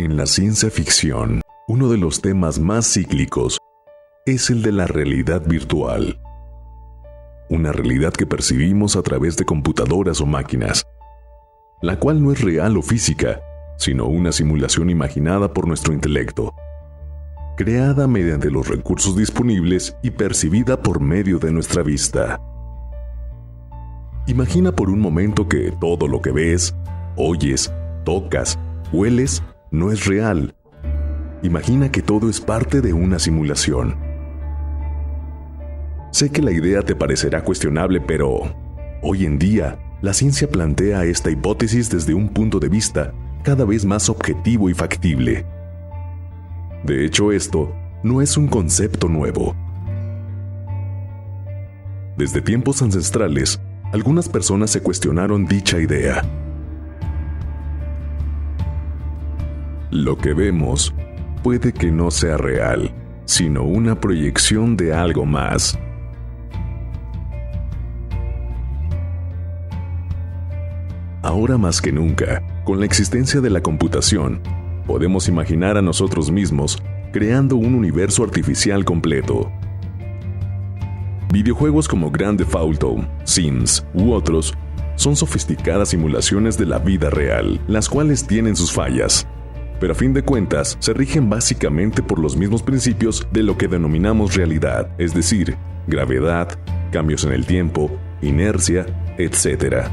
En la ciencia ficción, uno de los temas más cíclicos es el de la realidad virtual. Una realidad que percibimos a través de computadoras o máquinas, la cual no es real o física, sino una simulación imaginada por nuestro intelecto, creada mediante los recursos disponibles y percibida por medio de nuestra vista. Imagina por un momento que todo lo que ves, oyes, tocas, hueles, no es real. Imagina que todo es parte de una simulación. Sé que la idea te parecerá cuestionable, pero hoy en día, la ciencia plantea esta hipótesis desde un punto de vista cada vez más objetivo y factible. De hecho, esto no es un concepto nuevo. Desde tiempos ancestrales, algunas personas se cuestionaron dicha idea. Lo que vemos puede que no sea real, sino una proyección de algo más. Ahora más que nunca, con la existencia de la computación, podemos imaginar a nosotros mismos creando un universo artificial completo. Videojuegos como Grand Theft Auto, Sims u otros son sofisticadas simulaciones de la vida real, las cuales tienen sus fallas, pero a fin de cuentas se rigen básicamente por los mismos principios de lo que denominamos realidad, es decir, gravedad, cambios en el tiempo, inercia, etc.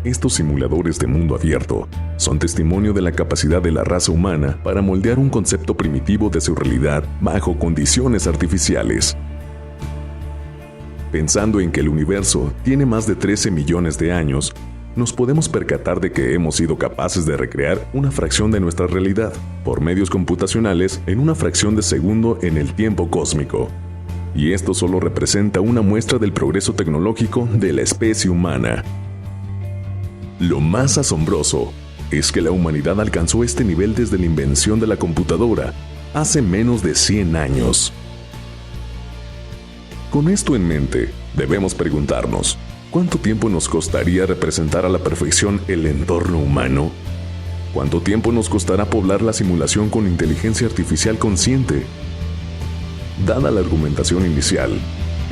Estos simuladores de mundo abierto son testimonio de la capacidad de la raza humana para moldear un concepto primitivo de su realidad bajo condiciones artificiales. Pensando en que el universo tiene más de 13 millones de años, nos podemos percatar de que hemos sido capaces de recrear una fracción de nuestra realidad por medios computacionales en una fracción de segundo en el tiempo cósmico. Y esto solo representa una muestra del progreso tecnológico de la especie humana. Lo más asombroso es que la humanidad alcanzó este nivel desde la invención de la computadora hace menos de 100 años. Con esto en mente, debemos preguntarnos, ¿cuánto tiempo nos costaría representar a la perfección el entorno humano? ¿Cuánto tiempo nos costará poblar la simulación con inteligencia artificial consciente? Dada la argumentación inicial,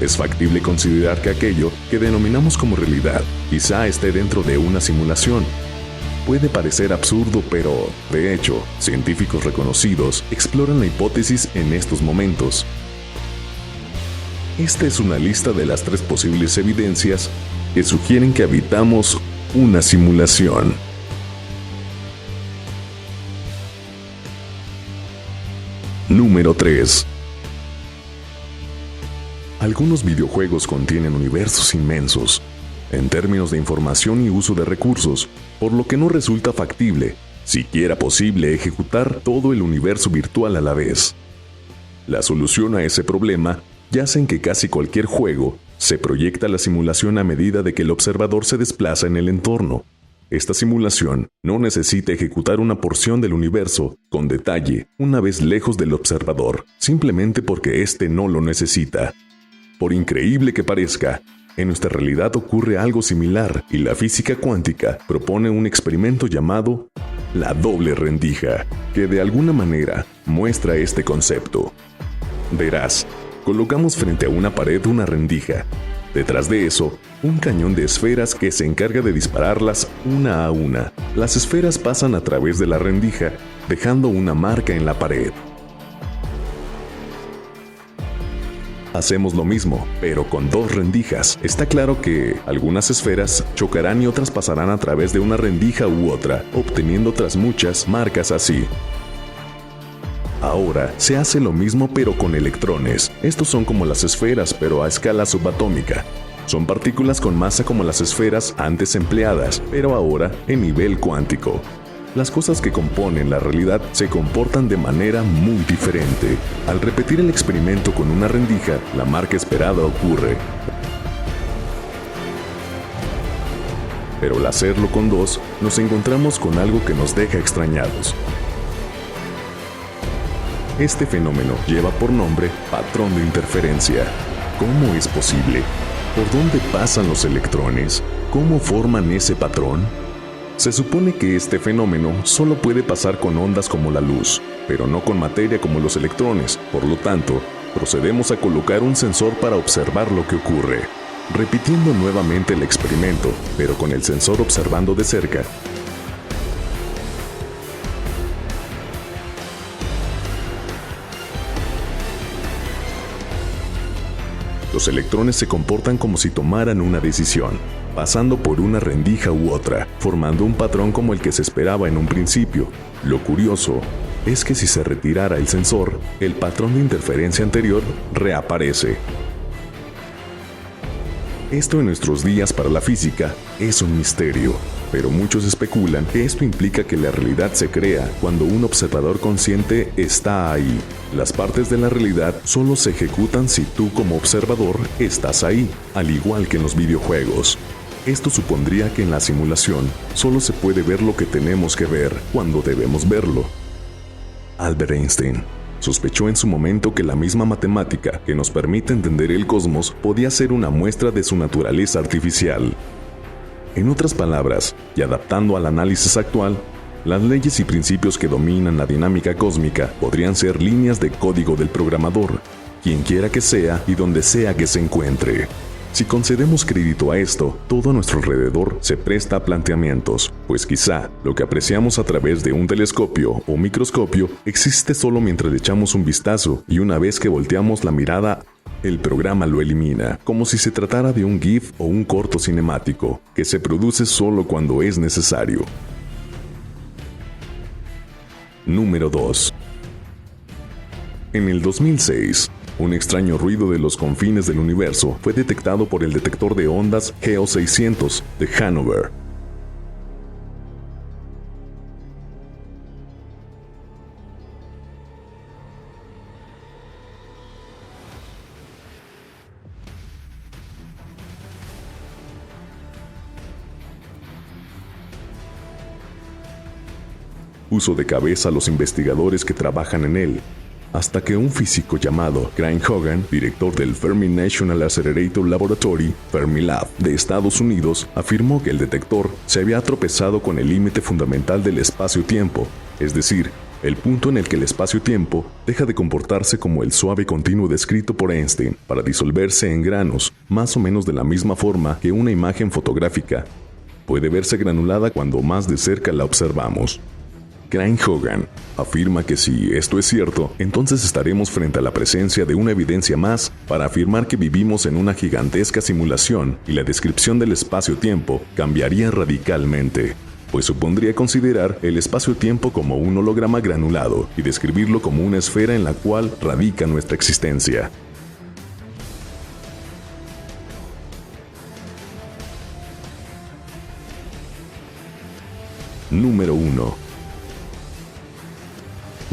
es factible considerar que aquello que denominamos como realidad quizá esté dentro de una simulación. Puede parecer absurdo, pero, de hecho, científicos reconocidos exploran la hipótesis en estos momentos. Esta es una lista de las 3 posibles evidencias que sugieren que habitamos una simulación. Número 3. Algunos videojuegos contienen universos inmensos, en términos de información y uso de recursos, por lo que no resulta factible, siquiera posible, ejecutar todo el universo virtual a la vez. La solución a ese problema yace en que casi cualquier juego se proyecta la simulación a medida de que el observador se desplaza en el entorno. Esta simulación no necesita ejecutar una porción del universo con detalle una vez lejos del observador, simplemente porque éste no lo necesita. Por increíble que parezca, en nuestra realidad ocurre algo similar y la física cuántica propone un experimento llamado la doble rendija, que de alguna manera muestra este concepto. Verás, colocamos frente a una pared una rendija. Detrás de eso, un cañón de esferas que se encarga de dispararlas una a una. Las esferas pasan a través de la rendija, dejando una marca en la pared. Hacemos lo mismo, pero con 2 rendijas. Está claro que algunas esferas chocarán y otras pasarán a través de una rendija u otra, obteniendo otras muchas marcas así. Ahora se hace lo mismo pero con electrones. Estos son como las esferas pero a escala subatómica. Son partículas con masa como las esferas antes empleadas, pero ahora en nivel cuántico. Las cosas que componen la realidad se comportan de manera muy diferente. Al repetir el experimento con una rendija, la marca esperada ocurre. Pero al hacerlo con 2, nos encontramos con algo que nos deja extrañados. Este fenómeno lleva por nombre patrón de interferencia. ¿Cómo es posible? ¿Por dónde pasan los electrones? ¿Cómo forman ese patrón? Se supone que este fenómeno solo puede pasar con ondas como la luz, pero no con materia como los electrones. Por lo tanto, procedemos a colocar un sensor para observar lo que ocurre. Repitiendo nuevamente el experimento, pero con el sensor observando de cerca. Los electrones se comportan como si tomaran una decisión, pasando por una rendija u otra, formando un patrón como el que se esperaba en un principio. Lo curioso es que si se retirara el sensor, el patrón de interferencia anterior reaparece. Esto en nuestros días para la física es un misterio, pero muchos especulan que esto implica que la realidad se crea cuando un observador consciente está ahí. Las partes de la realidad solo se ejecutan si tú como observador estás ahí, al igual que en los videojuegos. Esto supondría que en la simulación solo se puede ver lo que tenemos que ver cuando debemos verlo. Albert Einstein sospechó en su momento que la misma matemática que nos permite entender el cosmos podía ser una muestra de su naturaleza artificial. En otras palabras, y adaptando al análisis actual, las leyes y principios que dominan la dinámica cósmica podrían ser líneas de código del programador, quien quiera que sea y donde sea que se encuentre. Si concedemos crédito a esto, todo a nuestro alrededor se presta a planteamientos, pues quizá lo que apreciamos a través de un telescopio o microscopio existe solo mientras le echamos un vistazo y una vez que volteamos la mirada, el programa lo elimina, como si se tratara de un GIF o un corto cinemático, que se produce solo cuando es necesario. Número 2. En el 2006, un extraño ruido de los confines del universo fue detectado por el detector de ondas GEO 600 de Hannover. Puso de cabeza a los investigadores que trabajan en él, hasta que un físico llamado Craig Hogan, director del Fermi National Accelerator Laboratory, Fermilab, de Estados Unidos, afirmó que el detector se había tropezado con el límite fundamental del espacio-tiempo, es decir, el punto en el que el espacio-tiempo deja de comportarse como el suave continuo descrito por Einstein para disolverse en granos, más o menos de la misma forma que una imagen fotográfica puede verse granulada cuando más de cerca la observamos. Craig Hogan afirma que si esto es cierto, entonces estaremos frente a la presencia de una evidencia más para afirmar que vivimos en una gigantesca simulación y la descripción del espacio-tiempo cambiaría radicalmente, pues supondría considerar el espacio-tiempo como un holograma granulado y describirlo como una esfera en la cual radica nuestra existencia. Número 1.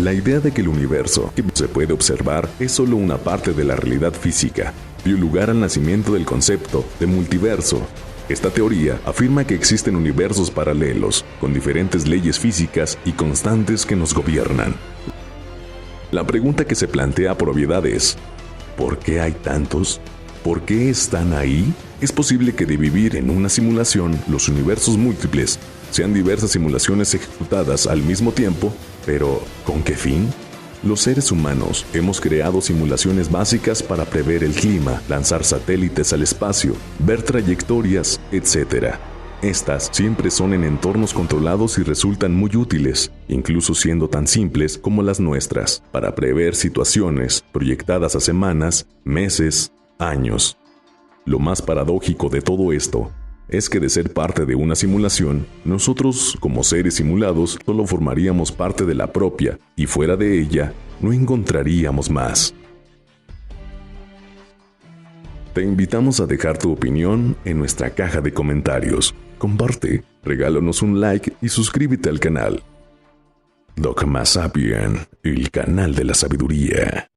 La idea de que el universo que se puede observar es solo una parte de la realidad física dio lugar al nacimiento del concepto de multiverso. Esta teoría afirma que existen universos paralelos, con diferentes leyes físicas y constantes que nos gobiernan. La pregunta que se plantea por obviedad es, ¿por qué hay tantos? ¿Por qué están ahí? Es posible que de vivir en una simulación, los universos múltiples sean diversas simulaciones ejecutadas al mismo tiempo, pero ¿con qué fin? Los seres humanos hemos creado simulaciones básicas para prever el clima, lanzar satélites al espacio, ver trayectorias, etc. Estas siempre son en entornos controlados y resultan muy útiles, incluso siendo tan simples como las nuestras, para prever situaciones proyectadas a semanas, meses, años. Lo más paradójico de todo esto es que de ser parte de una simulación, nosotros, como seres simulados, solo formaríamos parte de la propia, y fuera de ella, no encontraríamos más. Te invitamos a dejar tu opinión en nuestra caja de comentarios. Comparte, regálanos un like y suscríbete al canal. Dogma Sapien, el canal de la sabiduría.